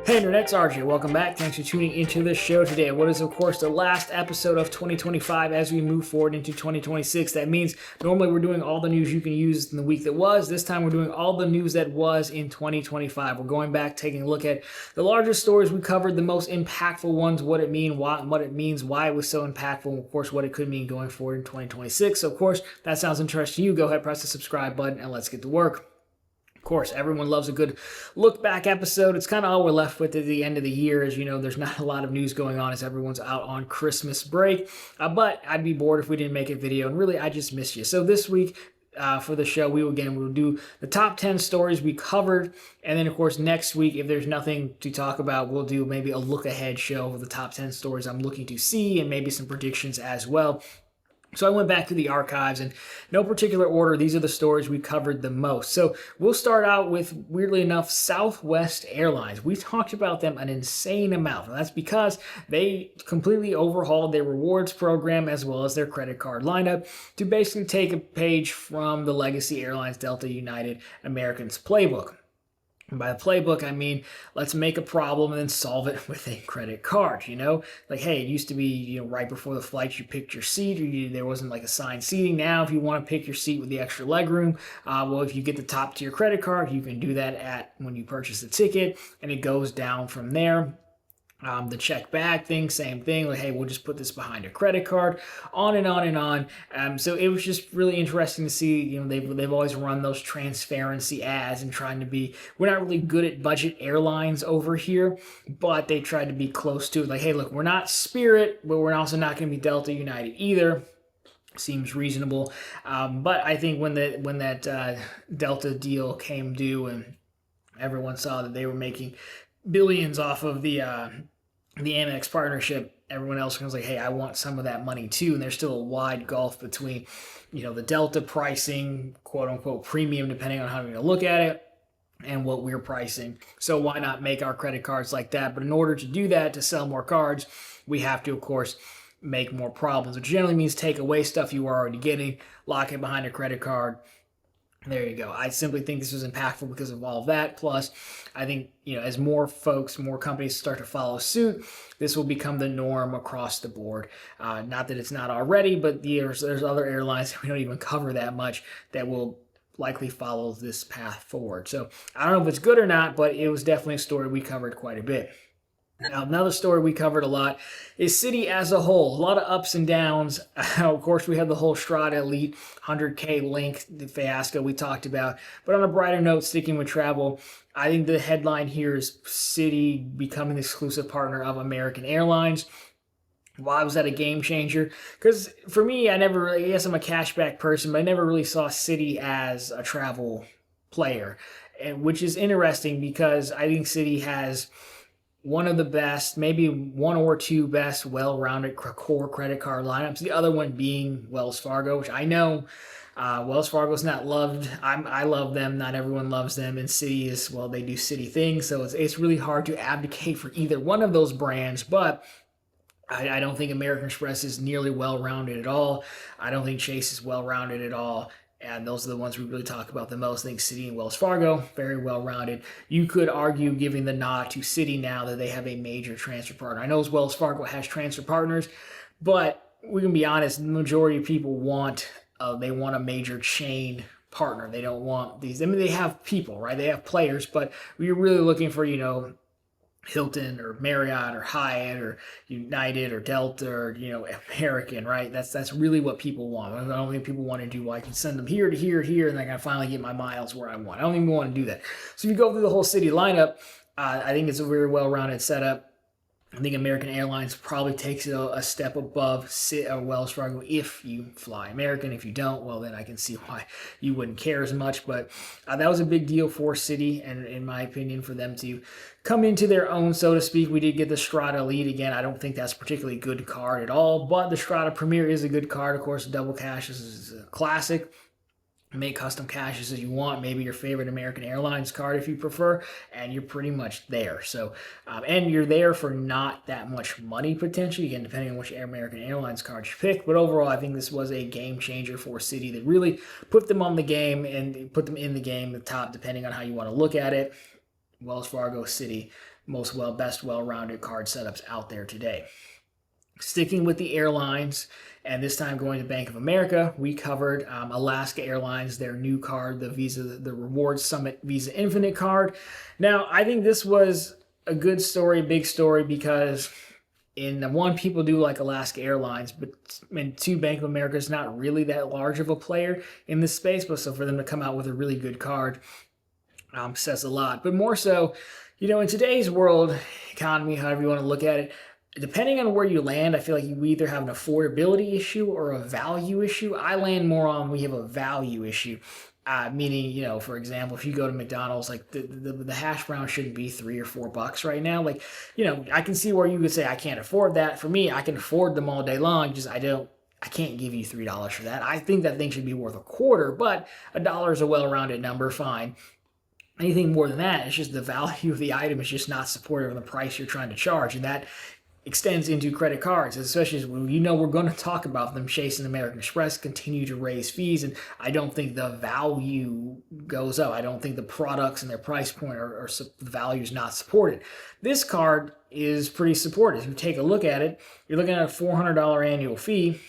Hey Internet, it's RJ. Welcome back. Thanks for tuning into this show today. What is, of course, the last episode of 2025 as we move forward into 2026. That means normally we're doing all the news you can use in the week that was. This time we're doing all the news that was in 2025. We're going back, taking a look at the largest stories we covered, the most impactful ones, what it means, why it was so impactful, and of course what it could mean going forward in 2026. So, of course, if that sounds interesting to you, go ahead, press the subscribe button, and let's get to work. Of course, everyone loves a good look back episode. It's kind of all we're left with at the end of the year. As you know, there's not a lot of news going on as everyone's out on Christmas break. But I'd be bored if we didn't make a video, and really, I just missed you. So this week, for the show, we'll do the top 10 stories we covered. And then, of course, next week, if there's nothing to talk about, we'll do maybe a look ahead show of the top 10 stories I'm looking to see and maybe some predictions as well. So I went back to the archives in no particular order. These are the stories we covered the most. So we'll start out with, weirdly enough, Southwest Airlines. We talked about them an insane amount. And that's because they completely overhauled their rewards program as well as their credit card lineup to basically take a page from the legacy airlines, Delta, United, American's playbook. And by the playbook, I mean, let's make a problem and then solve it with a credit card, Like, hey, it used to be, right before the flight, you picked your seat, or there wasn't like assigned seating. Now, if you want to pick your seat with the extra legroom, well, if you get the top tier credit card, you can do that when you purchase the ticket, and it goes down from there. The check bag thing, same thing. Like, hey, we'll just put this behind a credit card, on and on and on. So it was just really interesting to see. They've always run those transparency ads and trying to be. We're not really good at budget airlines over here, but they tried to be close to it. Like, hey, look, we're not Spirit, but we're also not going to be Delta, United either. Seems reasonable. But I think when that Delta deal came due and everyone saw that they were making billions off of the Amex partnership, everyone else was like, hey, I want some of that money too. And there's still a wide gulf between, the Delta pricing, quote unquote, premium, depending on how you're going to look at it, and what we're pricing. So why not make our credit cards like that? But in order to do that, to sell more cards, we have to, of course, make more problems, which generally means take away stuff you are already getting, lock it behind a credit card. There you go. I simply think this was impactful because of all of that. Plus, I think, as more companies start to follow suit, this will become the norm across the board. Not that it's not already, but there's other airlines that we don't even cover that much that will likely follow this path forward. So I don't know if it's good or not, but it was definitely a story we covered quite a bit. Now, another story we covered a lot is Citi as a whole. A lot of ups and downs. Of course, we had the whole Strada Elite 100K link, the fiasco we talked about. But on a brighter note, sticking with travel, I think the headline here is Citi becoming the exclusive partner of American Airlines. Why was that a game changer? Because for me, I guess I'm a cashback person, but I never really saw Citi as a travel player, which is interesting because I think Citi has one of the best, maybe one or two best well-rounded core credit card lineups. The other one being Wells Fargo, which I know Wells Fargo's not loved. I love them. Not everyone loves them. And Citi is, well, they do Citi things. So it's really hard to advocate for either one of those brands. But I don't think American Express is nearly well-rounded at all. I don't think Chase is well-rounded at all. And those are the ones we really talk about the most. I think Citi and Wells Fargo, very well-rounded. You could argue giving the nod to Citi now that they have a major transfer partner. I know Wells Fargo has transfer partners, but we can be honest, the majority of people want a major chain partner. They don't want these. I mean, they have people, right? They have players, but we're really looking for, Hilton or Marriott or Hyatt or United or Delta or American, right? That's really what people want. I don't think people want to do, well, I can send them here to here, and I can finally get my miles where I want. I don't even want to do that. So if you go through the whole Citi lineup, I think it's a very well-rounded setup. I think American Airlines probably takes it a step above Wells Fargo if you fly American. If you don't, well, then I can see why you wouldn't care as much. But that was a big deal for Citi, and in my opinion, for them to come into their own, so to speak. We did get the Strada Elite again. I don't think that's a particularly good card at all, but the Strada Premier is a good card. Of course, the double cash is a classic. Make custom caches as you want, maybe your favorite American Airlines card if you prefer, and you're pretty much there. So, and you're there for not that much money potentially, again, depending on which American Airlines card you pick. But overall, I think this was a game changer for Citi that really put them on the game and put them in the game, the top, depending on how you want to look at it. Wells Fargo, Citi, best well-rounded card setups out there today. Sticking with the airlines, and this time going to Bank of America, we covered Alaska Airlines, their new card, the Rewards Summit Visa Infinite card. Now, I think this was a good story, big story, because one, people do like Alaska Airlines, but two, Bank of America is not really that large of a player in this space, but so for them to come out with a really good card says a lot. But more so, in today's world, economy, however you want to look at it, depending on where you land, I feel like you either have an affordability issue or a value issue. I land more on we have a value issue. Meaning, for example, if you go to McDonald's, like the hash brown shouldn't be $3 or $4 right now. Like, I can see where you could say I can't afford that. For me, I can afford them all day long. Just I can't give you $3 for that. I think that thing should be worth $0.25, but $1 is a well-rounded number. Fine. Anything more than that, it's just the value of the item is just not supportive of the price you're trying to charge, and that extends into credit cards, especially as we're going to talk about them. Chase and American Express continue to raise fees, and I don't think the value goes up. I don't think the products and their price point the value is not supported. This card is pretty supported. If you take a look at it, you're looking at a $400 annual fee.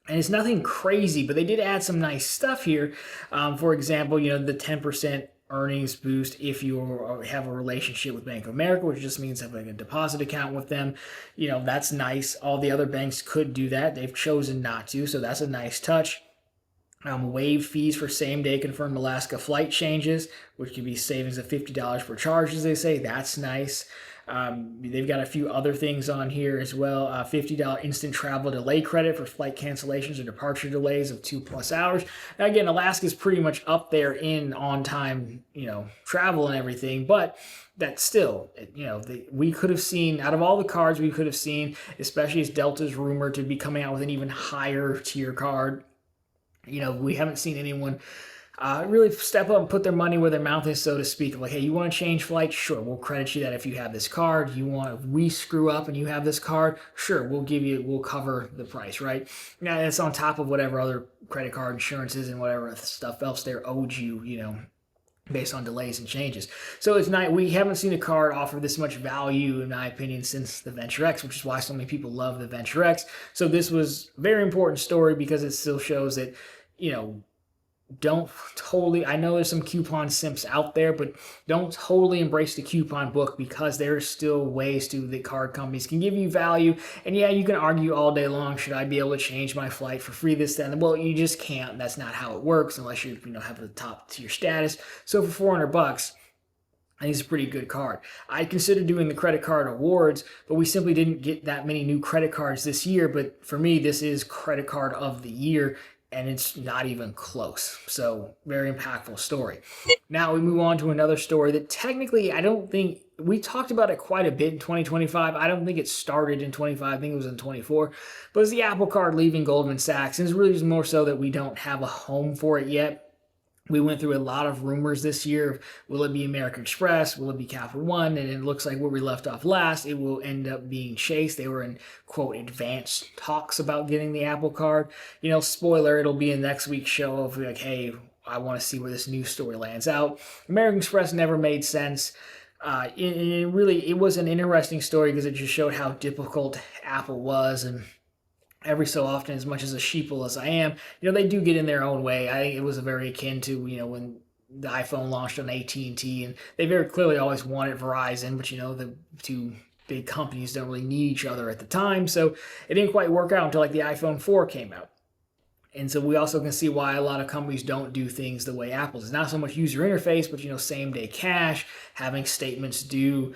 And it's nothing crazy, but they did add some nice stuff here. For example, the 10% earnings boost if you have a relationship with Bank of America, which just means having a deposit account with them. That's nice. All the other banks could do that. They've chosen not to, so that's a nice touch. Waive fees for same-day confirmed Alaska flight changes, which could be savings of $50 per charge, as they say. That's nice. They've got a few other things on here as well. $50 instant travel delay credit for flight cancellations or departure delays of 2+ hours. Now, again, Alaska's pretty much up there in on-time, travel and everything, but that's still, we could have seen, out of all the cards we could have seen, especially as Delta's rumored to be coming out with an even higher tier card, we haven't seen anyone really step up and put their money where their mouth is, so to speak. Like, hey, you want to change flights? Sure, we'll credit you that if you have this card. If we screw up and you have this card, sure, we'll cover the price, right? Now, that's on top of whatever other credit card insurances and whatever stuff else they're owed you, based on delays and changes. So it's not, we haven't seen a card offer this much value, in my opinion, since the Venture X, which is why so many people love the Venture X. So this was a very important story because it still shows that, don't totally, I know there's some coupon simps out there, but don't totally embrace the coupon book, because there's still ways the card companies can give you value. And yeah, you can argue all day long, should I be able to change my flight for free this, then? Well, you just can't. That's not how it works unless you have the top tier status. So for $400, I think it's a pretty good card. I considered doing the credit card awards, but we simply didn't get that many new credit cards this year. But for me, this is credit card of the year, and it's not even close. So very impactful story. Now we move on to another story that technically I don't think, we talked about it quite a bit in 2025. I don't think it started in 25. I think it was in 24. But it's the Apple Card leaving Goldman Sachs. And it's really just more so that we don't have a home for it yet. We went through a lot of rumors this year. Will it be American Express? Will it be Capital One? And it looks like where we left off last, it will end up being Chase. They were in, quote, advanced talks about getting the Apple Card. Spoiler, it'll be in next week's show of like, hey, I want to see where this news story lands out. American Express never made sense. It was an interesting story because it just showed how difficult Apple was, and every so often, as much as a sheeple as I am, they do get in their own way. I think it was very akin to, when the iPhone launched on AT&T, and they very clearly always wanted Verizon, but the two big companies don't really need each other at the time, so it didn't quite work out until like the iPhone 4 came out. And so we also can see why a lot of companies don't do things the way Apple does. Not so much user interface, but same-day cash, having statements due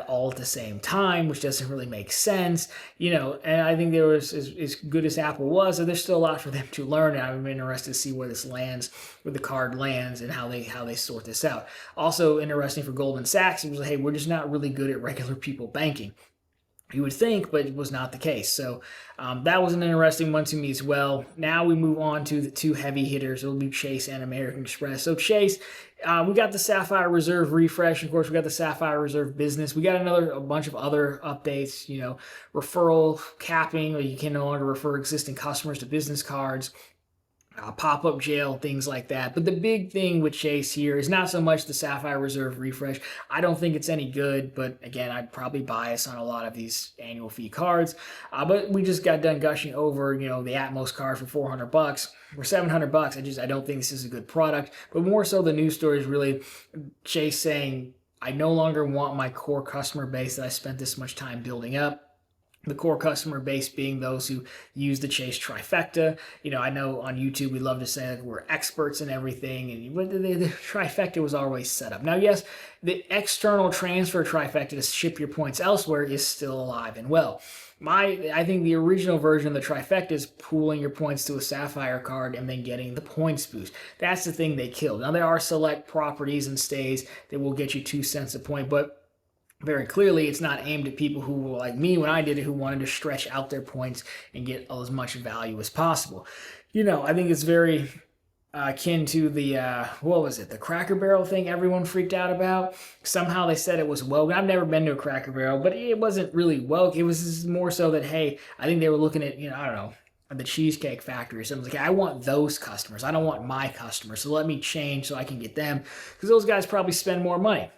all at the same time, which doesn't really make sense. And I think there was, as good as Apple was, there's still a lot for them to learn. And I'm interested to see where this lands, where the card lands, and how they sort this out. Also interesting for Goldman Sachs, it was like, hey, we're just not really good at regular people banking. You would think, but it was not the case. So that was an interesting one to me as well. Now we move on to the two heavy hitters. It'll be Chase and American Express. So Chase, we got the Sapphire Reserve refresh. Of course, we got the Sapphire Reserve Business. We got a bunch of other updates, referral capping, where you can no longer refer existing customers to business cards. pop-up jail, things like that. But the big thing with Chase here is not so much the Sapphire Reserve refresh. I don't think it's any good, but again, I'd probably bias on a lot of these annual fee cards. But we just got done gushing over, the Atmos card for $400 or $700. I don't think this is a good product. But more so, the news story is really Chase saying, I no longer want my core customer base that I spent this much time building up. The core customer base being those who use the Chase trifecta. I know on YouTube we love to say that we're experts in everything, but the trifecta was always set up. Now, yes, the external transfer trifecta to ship your points elsewhere is still alive and well. I think the original version of the trifecta is pooling your points to a Sapphire card and then getting the points boost. That's the thing they killed. Now, there are select properties and stays that will get you 2 cents a point, but very clearly, it's not aimed at people who were like me when I did it, who wanted to stretch out their points and get as much value as possible. I think it's very akin to the, the Cracker Barrel thing everyone freaked out about. Somehow they said it was woke. I've never been to a Cracker Barrel, but it wasn't really woke. It was more so that, hey, I think they were looking at, I don't know, the Cheesecake Factory. So I was like, I want those customers. I don't want my customers. So let me change so I can get them, because those guys probably spend more money.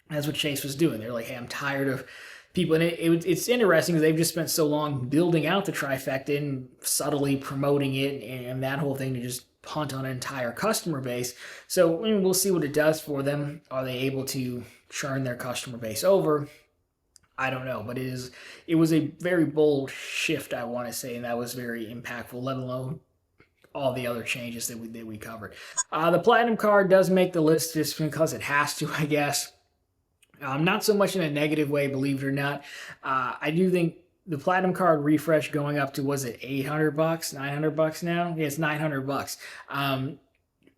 That's what Chase was doing. They're like, hey, I'm tired of people. And it's interesting because they've just spent so long building out the trifecta and subtly promoting it and that whole thing to just punt on an entire customer base. So we'll see what it does for them. Are they able to churn their customer base over? I don't know, but it was a very bold shift, I want to say, and that was very impactful, let alone all the other changes that we covered. The Platinum card does make the list just because it has to, I guess. Not so much in a negative way, believe it or not. I do think the Platinum card refresh going up to, was it $800, $900 now? Yeah, it's $900.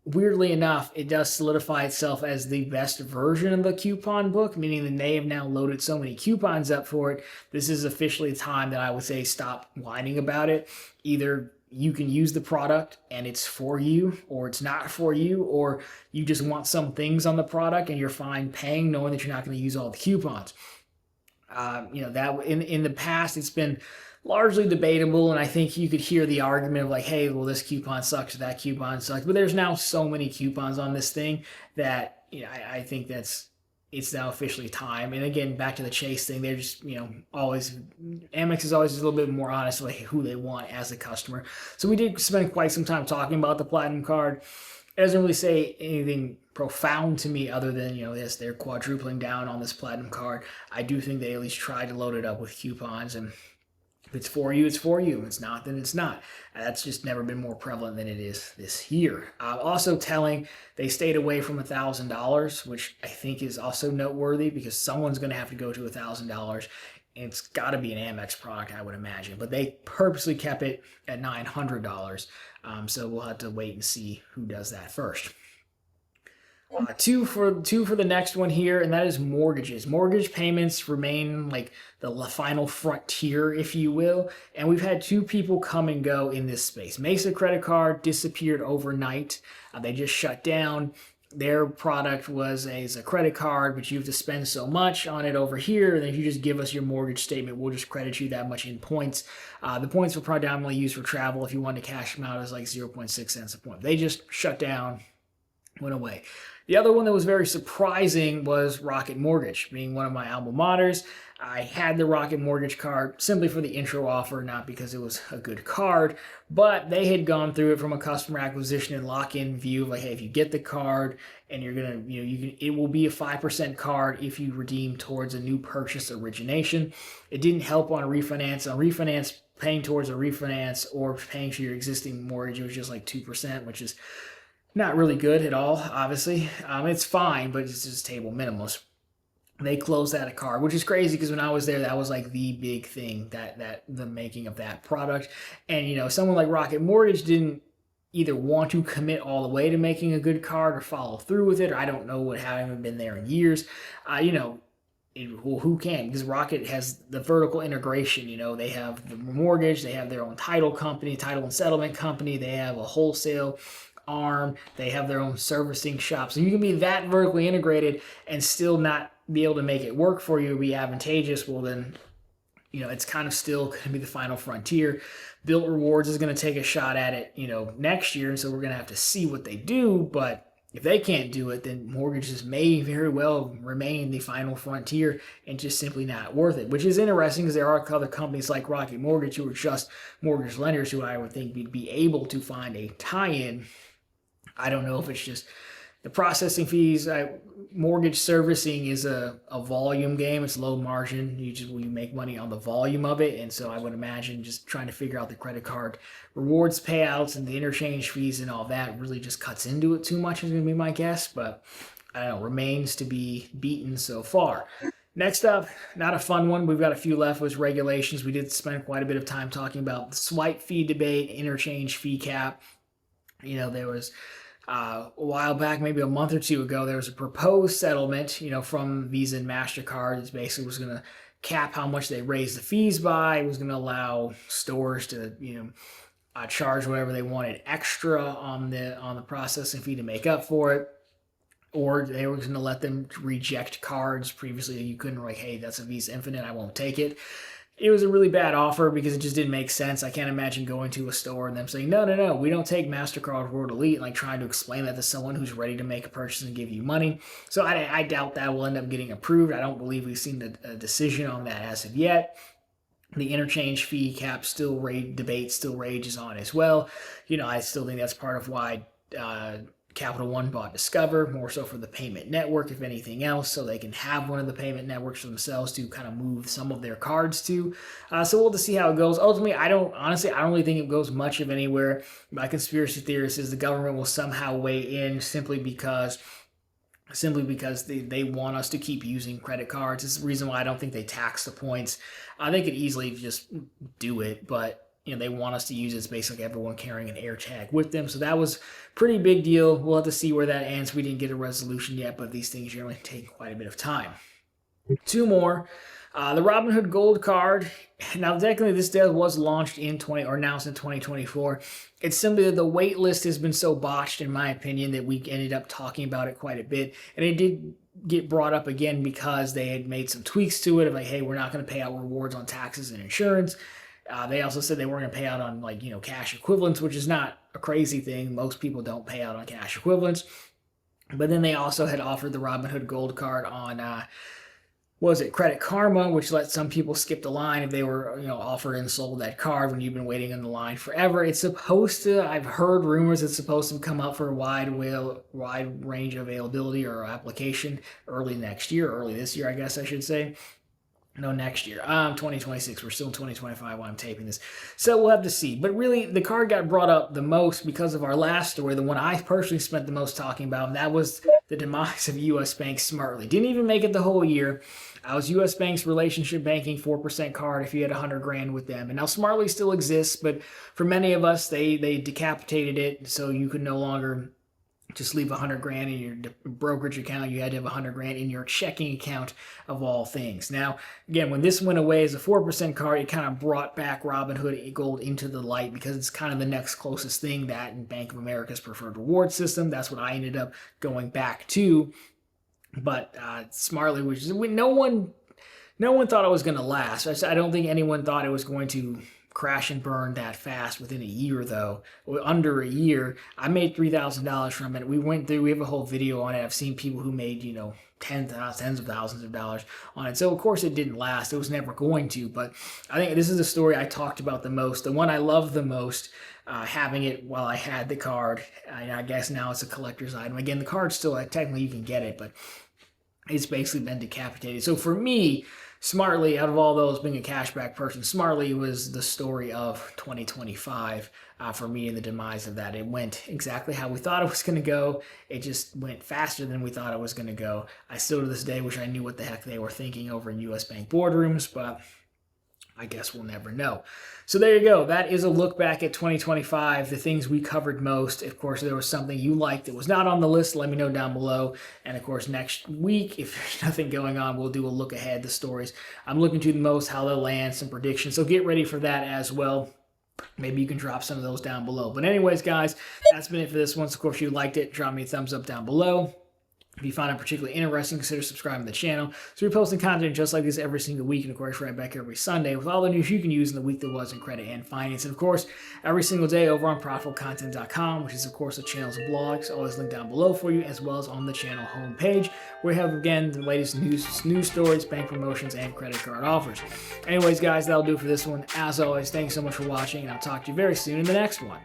Weirdly enough, it does solidify itself as the best version of the coupon book, meaning that they have now loaded so many coupons up for it. This is officially the time that I would say stop whining about it. Either you can use the product and it's for you, or it's not for you, or you just want some things on the product and you're fine paying knowing that you're not going to use all the coupons. That in the past it's been largely debatable, and I think you could hear the argument of like, hey, well, this coupon sucks, that coupon sucks, but there's now so many coupons on this thing that I think it's now officially time. And again, back to the Chase thing, they're just, always, Amex is always a little bit more honest with who they want as a customer. So we did spend quite some time talking about the Platinum card. It doesn't really say anything profound to me other than, yes, they're quadrupling down on this Platinum card. I do think they at least try to load it up with coupons, and if it's for you, it's for you. If it's not, then it's not. That's just never been more prevalent than it is this year. Also telling, they stayed away from $1,000, which I think is also noteworthy because someone's going to have to go to $1,000. And it's got to be an Amex product, I would imagine. But they purposely kept it at $900. So we'll have to wait and see who does that first. Two for the next one here, and that is mortgages. Mortgage payments remain like the final frontier, if you will. And we've had two people come and go in this space. Mesa Credit Card disappeared overnight. They just shut down. Their product was a credit card, but you have to spend so much on it over here. And if you just give us your mortgage statement, we'll just credit you that much in points. The points were predominantly used for travel. If you wanted to cash them out, it was like 0.6 cents a point. They just shut down, went away. The other one that was very surprising was Rocket Mortgage, being one of my alma maters. I had the Rocket Mortgage card simply for the intro offer, not because it was a good card, but they had gone through it from a customer acquisition and lock-in view of like, hey, if you get the card and you're gonna, it will be a 5% card if you redeem towards a new purchase origination. It didn't help on a refinance. On refinance, paying towards a refinance or paying for your existing mortgage, it was just like 2%, which is not really good at all, obviously. It's fine, but it's just table minimums. They closed that card, which is crazy because when I was there, that was like the big thing, that the making of that product. And, someone like Rocket Mortgage didn't either want to commit all the way to making a good card or follow through with it. Or I don't know what, haven't been there in years. Who can? Because Rocket has the vertical integration. They have the mortgage, they have their own title company, title and settlement company, they have a wholesale arm, they have their own servicing shop. So you can be that vertically integrated and still not be able to make it work for you or be advantageous. Well, then it's kind of still going to be the final frontier. Built Rewards is going to take a shot at it, next year. And so we're going to have to see what they do. But if they can't do it, then mortgages may very well remain the final frontier and just simply not worth it, which is interesting because there are other companies like Rocket Mortgage who are just mortgage lenders who I would think would be able to find a tie-in. I don't know if it's just the processing fees. Mortgage servicing is a volume game. It's low margin. You make money on the volume of it. And so I would imagine just trying to figure out the credit card rewards payouts and the interchange fees and all that really just cuts into it too much is going to be my guess. But I don't know, remains to be beaten so far. Next up, not a fun one. We've got a few left, was regulations. We did spend quite a bit of time talking about the swipe fee debate, interchange fee cap. There was a while back, maybe a month or two ago, there was a proposed settlement, from Visa and MasterCard. It basically was going to cap how much they raise the fees by. It was going to allow stores to, charge whatever they wanted extra on the processing fee to make up for it. Or they were going to let them reject cards. Previously, you couldn't, like, hey, that's a Visa Infinite, I won't take it. It was a really bad offer because it just didn't make sense. I can't imagine going to a store and them saying, no, we don't take MasterCard World Elite, like trying to explain that to someone who's ready to make a purchase and give you money. So I doubt that will end up getting approved. I don't believe we've seen a decision on that as of yet. The interchange fee cap debate still rages on as well. I still think that's part of why Capital One bought Discover, more so for the payment network, if anything else, so they can have one of the payment networks for themselves to kind of move some of their cards to. So we'll have to see how it goes. Ultimately, I don't really think it goes much of anywhere. My conspiracy theorist is the government will somehow weigh in simply because they want us to keep using credit cards. It's the reason why I don't think they tax the points. They could easily just do it, but they want us to use it. It's basically everyone carrying an air tag with them. So that was pretty big deal. We'll have to see where that ends. We didn't get a resolution yet, but these things generally take quite a bit of time. Two more. The Robinhood Gold card. Now, technically, this deal was launched announced in 2024. It's simply that the wait list has been so botched, in my opinion, that we ended up talking about it quite a bit. And it did get brought up again because they had made some tweaks to it of like, hey, we're not going to pay out rewards on taxes and insurance. They also said they weren't going to pay out on cash equivalents, which is not a crazy thing. Most people don't pay out on cash equivalents. But then they also had offered the Robinhood Gold card on, Credit Karma, which let some people skip the line if they were, offered and sold that card when you've been waiting in the line forever. It's supposed to, I've heard rumors it's supposed to come up for a wide range of availability or application early this year, I guess I should say. No, next year. 2026. We're still in 2025 when I'm taping this. So we'll have to see. But really, the card got brought up the most because of our last story, the one I personally spent the most talking about, and that was the demise of U.S. Bank Smartly. Didn't even make it the whole year. I was U.S. Bank's relationship banking 4% card if you had $100,000 with them. And now Smartly still exists, but for many of us, they decapitated it, so you could no longer just leave $100,000 in your brokerage account. You had to have $100,000 in your checking account, of all things. Now, again, when this went away as a 4% card, it kind of brought back Robinhood Gold into the light because it's kind of the next closest thing, that and Bank of America's preferred reward system. That's what I ended up going back to. But Smartly, which is no one thought it was going to last. I don't think anyone thought it was going to crash and burn that fast within a year, though. Under a year, I made $3,000 from it. We have a whole video on it. I've seen people who made, tens of thousands of dollars on it. So, of course, it didn't last. It was never going to. But I think this is the story I talked about the most, the one I loved the most, having it while I had the card. I guess now it's a collector's item. Again, the card still, technically you can get it, but it's basically been decapitated. So for me, Smartly, out of all those, being a cashback person, Smartly was the story of 2025 for me, and the demise of that. It went exactly how we thought it was going to go. It just went faster than we thought it was going to go. I still to this day wish I knew what the heck they were thinking over in U.S. Bank boardrooms, but I guess we'll never know. So there you go. That is a look back at 2025, the things we covered most. Of course, there was something you liked that was not on the list, let me know down below. And of course, next week, if there's nothing going on, we'll do a look ahead, the stories I'm looking to the most, how they'll land, some predictions. So get ready for that as well. Maybe you can drop some of those down below. But anyways, guys, that's been it for this one. So of course, if you liked it, drop me a thumbs up down below. If you find it particularly interesting, consider subscribing to the channel. So we're posting content just like this every single week, and of course right back every Sunday with all the news you can use in the week that was in credit and finance. And of course, every single day over on ProfitfulContent.com, which is of course the channel's blogs, always linked down below for you, as well as on the channel homepage, where we have again the latest news stories, bank promotions, and credit card offers. Anyways, guys, that'll do it for this one. As always, thanks so much for watching, and I'll talk to you very soon in the next one.